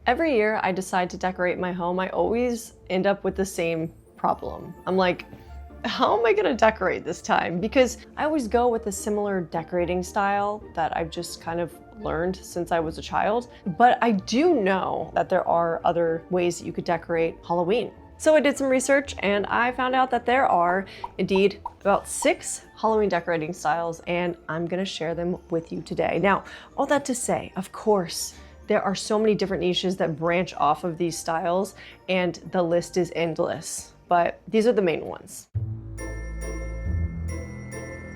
Every year I decide to decorate my home, I always end up with the same problem. I'm like, how am I gonna decorate this time? Because I always go with a similar decorating style that I've just kind of learned since I was a child. But I do know that there are other ways that you could decorate Halloween. So I did some research and I found out that there are indeed about 6 Halloween decorating styles, and I'm gonna share them with you today. Now, all that to say, of course, there are so many different niches that branch off of these styles and the list is endless, but these are the main ones.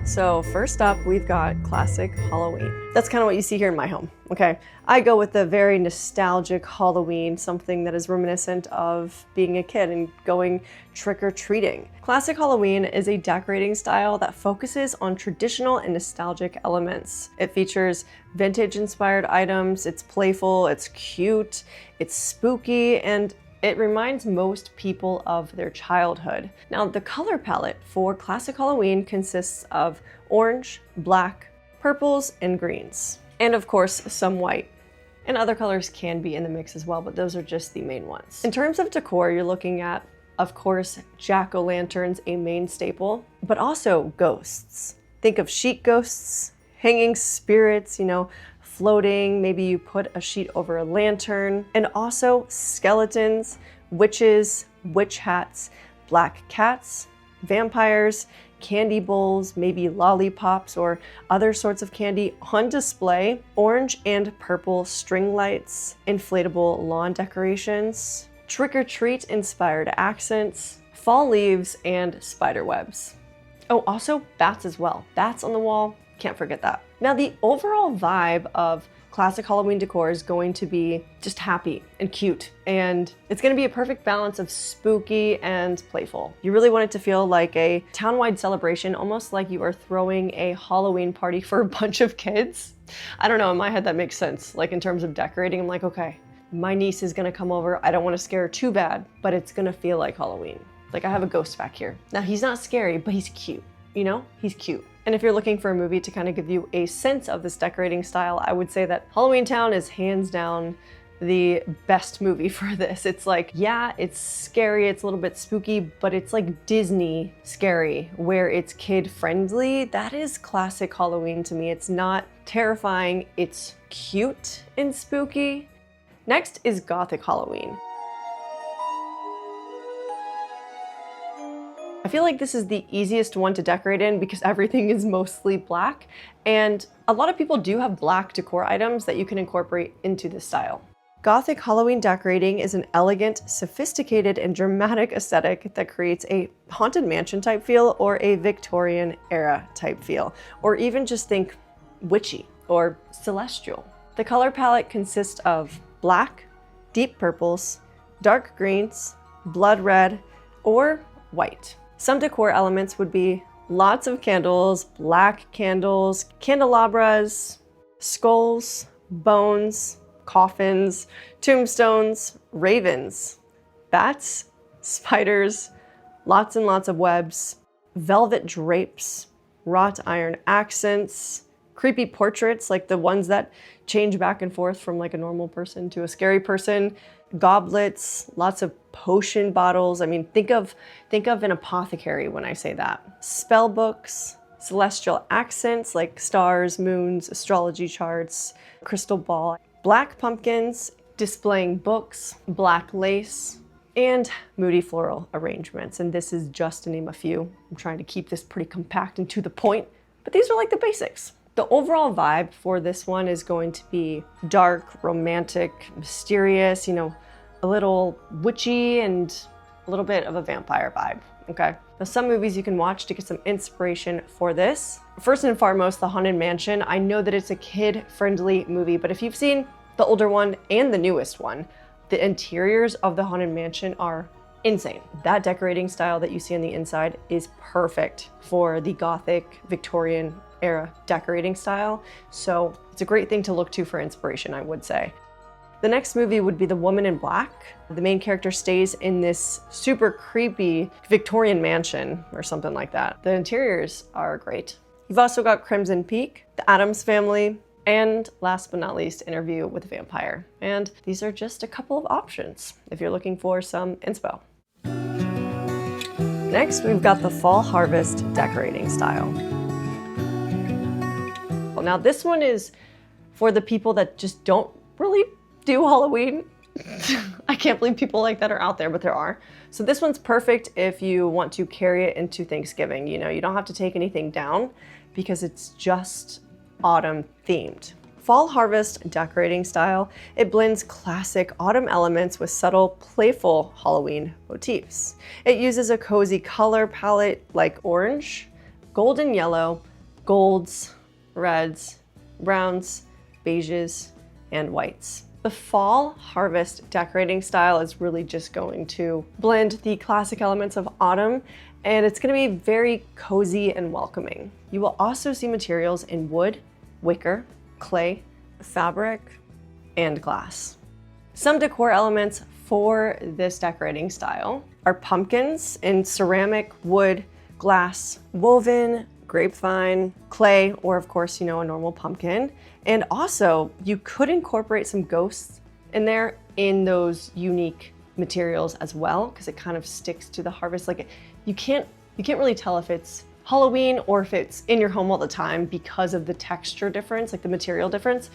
So first up, we've got classic Halloween. That's kind of what you see here in my home, okay? I go with the very nostalgic Halloween, something that is reminiscent of being a kid and going trick-or-treating. Classic Halloween is a decorating style that focuses on traditional and nostalgic elements. It features vintage-inspired items, it's playful, it's cute, it's spooky, and it reminds most people of their childhood. Now, the color palette for classic Halloween consists of orange, black, purples, and greens. And of course, some white. And other colors can be in the mix as well, but those are just the main ones. In terms of decor, you're looking at, of course, jack-o'-lanterns, a main staple, but also ghosts. Think of sheet ghosts, hanging spirits, floating, maybe you put a sheet over a lantern, and also skeletons, witches, witch hats, black cats, vampires, candy bowls, maybe lollipops or other sorts of candy on display, orange and purple string lights, inflatable lawn decorations, trick-or-treat inspired accents, fall leaves, and spider webs. Oh, also bats as well. Bats on the wall, can't forget that. Now, the overall vibe of classic Halloween decor is going to be just happy and cute, and it's going to be a perfect balance of spooky and playful. You really want it to feel like a town-wide celebration, almost like you are throwing a Halloween party for a bunch of kids. I don't know, in my head that makes sense. Like in terms of decorating, I'm like, okay, my niece is going to come over. I don't want to scare her too bad, but it's going to feel like Halloween. Like I have a ghost back here. Now, he's not scary, but he's cute. He's cute. And if you're looking for a movie to kind of give you a sense of this decorating style, I would say that Halloween Town is hands down the best movie for this. It's like, yeah, it's scary, it's a little bit spooky, but it's like Disney scary, where it's kid friendly. That is classic Halloween to me. It's not terrifying, it's cute and spooky. Next is Gothic Halloween. I feel like this is the easiest one to decorate in because everything is mostly black, and a lot of people do have black decor items that you can incorporate into this style. Gothic Halloween decorating is an elegant, sophisticated, and dramatic aesthetic that creates a haunted mansion type feel or a Victorian era type feel, or even just think witchy or celestial. The color palette consists of black, deep purples, dark greens, blood red, or white. Some decor elements would be lots of candles, black candles, candelabras, skulls, bones, coffins, tombstones, ravens, bats, spiders, lots and lots of webs, velvet drapes, wrought iron accents, creepy portraits like the ones that change back and forth from like a normal person to a scary person, goblets, lots of potion bottles. I mean, think of an apothecary when I say that. Spell books, celestial accents like stars, moons, astrology charts, crystal ball, black pumpkins, displaying books, black lace, and moody floral arrangements. And this is just to name a few. I'm trying to keep this pretty compact and to the point, but these are like the basics. The overall vibe for this one is going to be dark, romantic, mysterious, a little witchy and a little bit of a vampire vibe, okay? Now, some movies you can watch to get some inspiration for this. First and foremost, The Haunted Mansion. I know that it's a kid-friendly movie, but if you've seen the older one and the newest one, the interiors of the Haunted Mansion are insane. That decorating style that you see on the inside is perfect for the Gothic Victorian era decorating style. So it's a great thing to look to for inspiration, I would say. The next movie would be The Woman in Black. The main character stays in this super creepy Victorian mansion or something like that. The interiors are great. You've also got Crimson Peak, The Addams Family, And last but not least, Interview with a Vampire. And these are just a couple of options if you're looking for some inspo. Next, we've got the Fall Harvest decorating style. Now this one is for the people that just don't really do Halloween. I can't believe people like that are out there, but there are. So this one's perfect if you want to carry it into Thanksgiving. You know, you don't have to take anything down because it's just autumn themed. Fall Harvest decorating style, it blends classic autumn elements with subtle, playful Halloween motifs. It uses a cozy color palette like orange, golden yellow, golds, reds, browns, beiges, and whites. The Fall Harvest decorating style is really just going to blend the classic elements of autumn, and it's going to be very cozy and welcoming. You will also see materials in wood, wicker, clay, fabric, and glass. Some decor elements for this decorating style are pumpkins in ceramic, wood, glass, woven, grapevine, clay, or of course, you know, a normal pumpkin. And also, you could incorporate some ghosts in there in those unique materials as well, because it kind of sticks to the harvest. Like you can't really tell if it's Halloween or if it's in your home all the time because of the texture difference, like the material difference.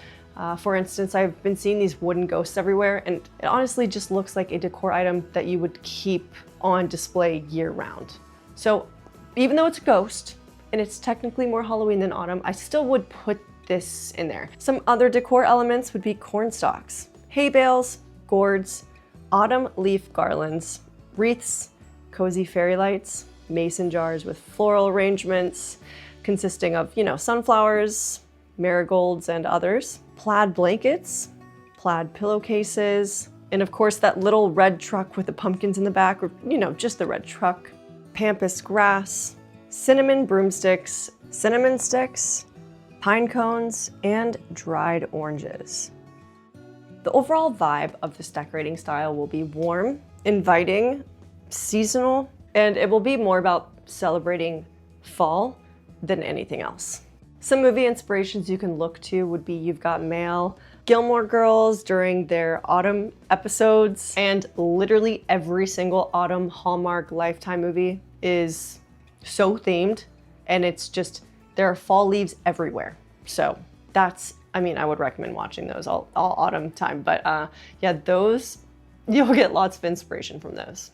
For instance, I've been seeing these wooden ghosts everywhere, and it honestly just looks like a decor item that you would keep on display year round. So even though it's a ghost and it's technically more Halloween than autumn, I still would put this in there. Some other decor elements would be corn stalks, hay bales, gourds, autumn leaf garlands, wreaths, cozy fairy lights, mason jars with floral arrangements consisting of, you know, sunflowers, marigolds, and others, plaid blankets, plaid pillowcases, and of course that little red truck with the pumpkins in the back, or, you know, just the red truck, pampas grass, cinnamon broomsticks, cinnamon sticks, pine cones, and dried oranges. The overall vibe of this decorating style will be warm, inviting, seasonal, and it will be more about celebrating fall than anything else. Some movie inspirations you can look to would be You've Got Mail, Gilmore Girls during their autumn episodes, and literally every single autumn Hallmark Lifetime movie is so themed, and it's just, there are fall leaves everywhere. So that's, I mean, I would recommend watching those all autumn time, but yeah, those, you'll get lots of inspiration from those.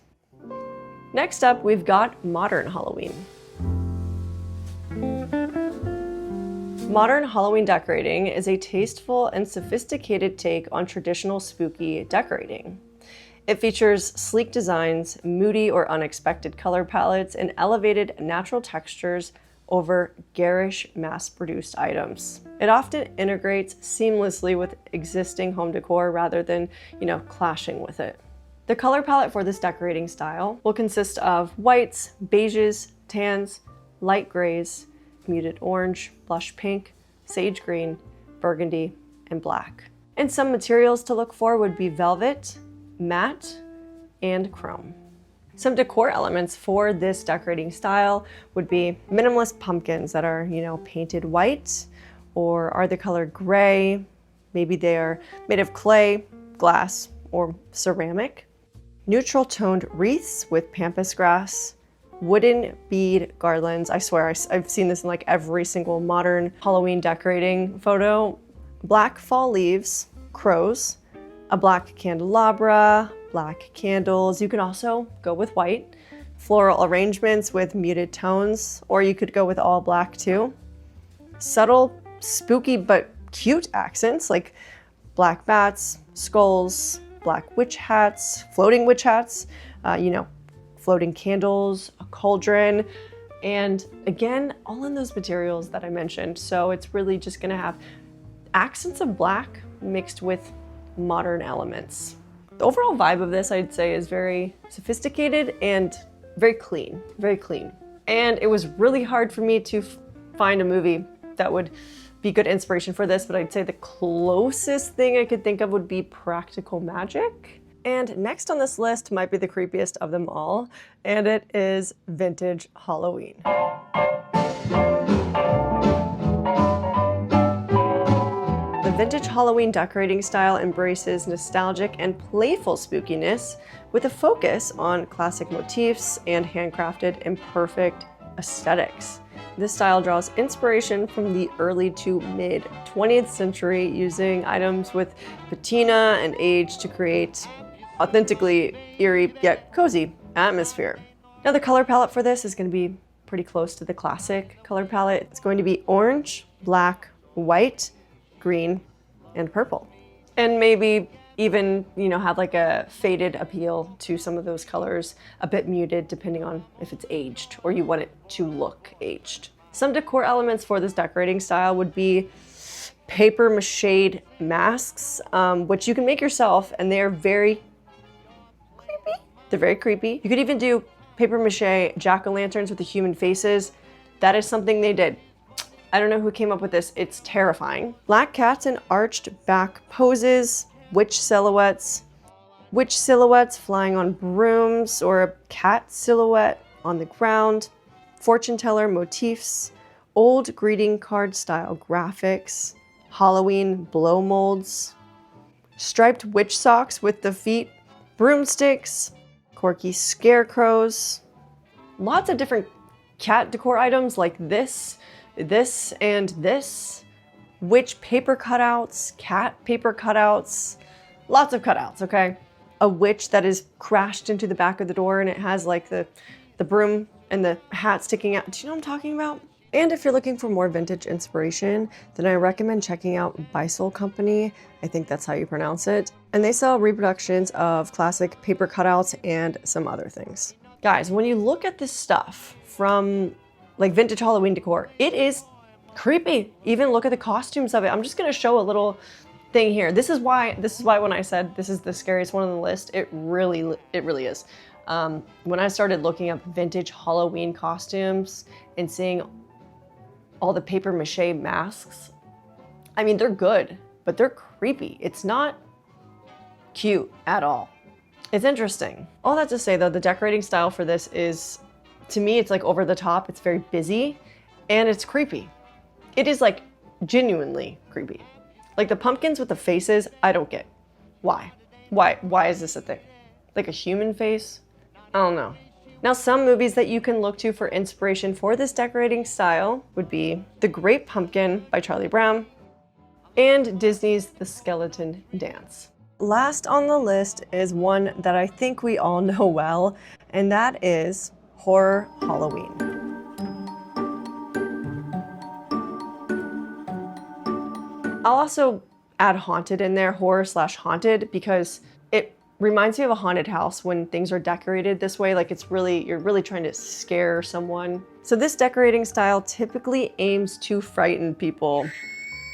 Next up, we've got modern Halloween. Modern Halloween decorating is a tasteful and sophisticated take on traditional spooky decorating. It features sleek designs, moody or unexpected color palettes, and elevated natural textures over garish mass-produced items. It often integrates seamlessly with existing home decor rather than, you know, clashing with it. The color palette for this decorating style will consist of whites, beiges, tans, light grays, muted orange, blush pink, sage green, burgundy, and black. And some materials to look for would be velvet, matte, and chrome. Some decor elements for this decorating style would be minimalist pumpkins that are, you know, painted white or are the color gray. Maybe they are made of clay, glass, or ceramic. Neutral toned wreaths with pampas grass, wooden bead garlands. I swear I've seen this in like every single modern Halloween decorating photo. Black fall leaves, crows, a black candelabra, black candles. You can also go with white. Floral arrangements with muted tones, or you could go with all black too. Subtle, spooky but cute accents like black bats, skulls, black witch hats, floating witch hats, you know, floating candles, a cauldron, and again, all in those materials that I mentioned. So it's really just gonna have accents of black mixed with modern elements. The overall vibe of this, I'd say, is very sophisticated and very clean, very clean. And it was really hard for me to find a movie that would be good inspiration for this, but I'd say the closest thing I could think of would be Practical Magic. And next on this list might be the creepiest of them all, and it is Vintage Halloween. vintage Halloween decorating style embraces nostalgic and playful spookiness with a focus on classic motifs and handcrafted imperfect aesthetics. This style draws inspiration from the early to mid 20th century, using items with patina and age to create authentically eerie yet cozy atmosphere. Now the color palette for this is going to be pretty close to the classic color palette. It's going to be orange, black, white, green, and purple. And maybe even, have like a faded appeal to some of those colors, a bit muted depending on if it's aged or you want it to look aged. Some decor elements for this decorating style would be paper mache masks, which you can make yourself, and they're very creepy. They're very creepy. You could even do paper mache jack-o'-lanterns with the human faces. That is something they did. I don't know who came up with this. It's terrifying. Black cats in arched back poses, witch silhouettes flying on brooms, or a cat silhouette on the ground, fortune teller motifs, old greeting card style graphics, Halloween blow molds, striped witch socks with the feet, broomsticks, quirky scarecrows, lots of different cat decor items like this, and this, witch paper cutouts, cat paper cutouts, lots of cutouts, okay? A witch that is crashed into the back of the door and it has like the broom and the hat sticking out. Do you know what I'm talking about? And if you're looking for more vintage inspiration, then I recommend checking out 𝚌𝚘𝚎 Company. I think that's how you pronounce it. And they sell reproductions of classic paper cutouts and some other things. Guys, when you look at this stuff from like vintage Halloween decor, it is creepy. Even look at the costumes of it. I'm just gonna show a little thing here. This is why when I said this is the scariest one on the list, it really is. When I started looking up vintage Halloween costumes and seeing all the paper mache masks, I mean, they're good, but they're creepy. It's not cute at all. It's interesting. All that to say though, the decorating style for this is, to me, it's like over the top. It's very busy and it's creepy. It is like genuinely creepy. Like the pumpkins with the faces, I don't get. Why? Why is this a thing? Like a human face? I don't know. Now, some movies that you can look to for inspiration for this decorating style would be The Great Pumpkin by Charlie Brown and Disney's The Skeleton Dance. Last on the list is one that I think we all know well, and that is Horror Halloween. I'll also add haunted in there, horror/haunted, because it reminds me of a haunted house when things are decorated this way. Like you're really trying to scare someone. So this decorating style typically aims to frighten people.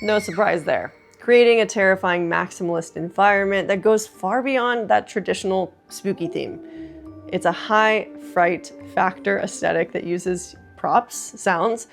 No surprise there. Creating a terrifying maximalist environment that goes far beyond that traditional spooky theme. It's a high fright factor aesthetic that uses props, sounds,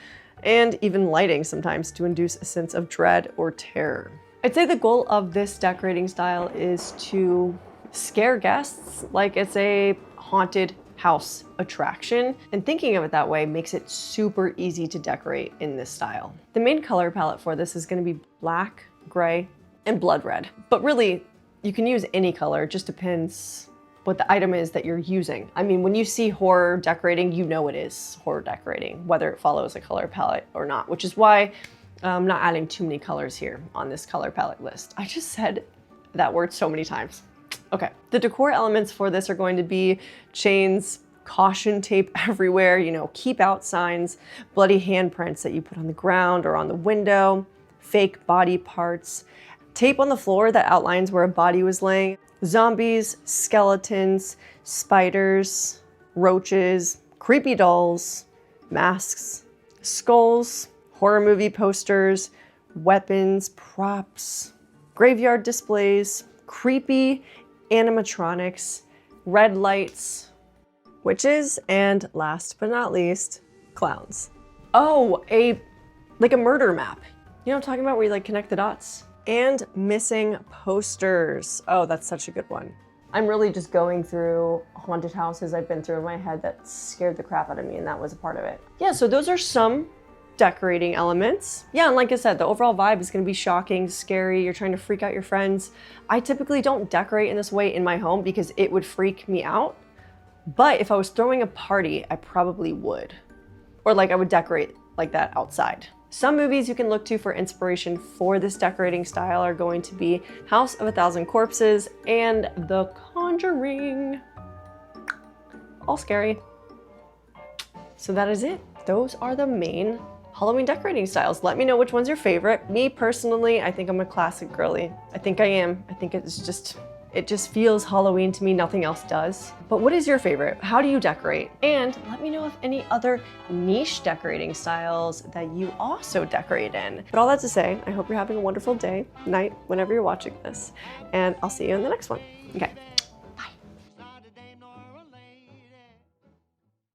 and even lighting sometimes to induce a sense of dread or terror. I'd say the goal of this decorating style is to scare guests like it's a haunted house attraction, and thinking of it that way makes it super easy to decorate in this style. The main color palette for this is going to be black, gray, and blood red. But really, you can use any color, it just depends what the item is that you're using. I mean, when you see horror decorating, you know it is horror decorating, whether it follows a color palette or not, which is why I'm not adding too many colors here on this color palette list. I just said that word so many times. Okay, the decor elements for this are going to be chains, caution tape everywhere, keep out signs, bloody handprints that you put on the ground or on the window, fake body parts, tape on the floor that outlines where a body was laying, zombies, skeletons, spiders, roaches, creepy dolls, masks, skulls, horror movie posters, weapons, props, graveyard displays, creepy animatronics, red lights, witches, and last but not least, clowns. Oh, like a murder map. You know what I'm talking about, where you connect the dots? And missing posters. Oh, that's such a good one. I'm really just going through haunted houses I've been through in my head that scared the crap out of me, and that was a part of it. Yeah, so those are some decorating elements. Yeah, and like I said, the overall vibe is gonna be shocking, scary, you're trying to freak out your friends. I typically don't decorate in this way in my home because it would freak me out. But if I was throwing a party, I probably would. Or like I would decorate like that outside. Some movies you can look to for inspiration for this decorating style are going to be House of a Thousand Corpses and The Conjuring. All scary. So that is it. Those are the main Halloween decorating styles. Let me know which one's your favorite. Me personally, I think I'm a classic girly. I think I am. I think it just feels Halloween to me, nothing else does. But what is your favorite? How do you decorate? And let me know if any other niche decorating styles that you also decorate in. But all that to say, I hope you're having a wonderful day, night, whenever you're watching this, and I'll see you in the next one. Okay.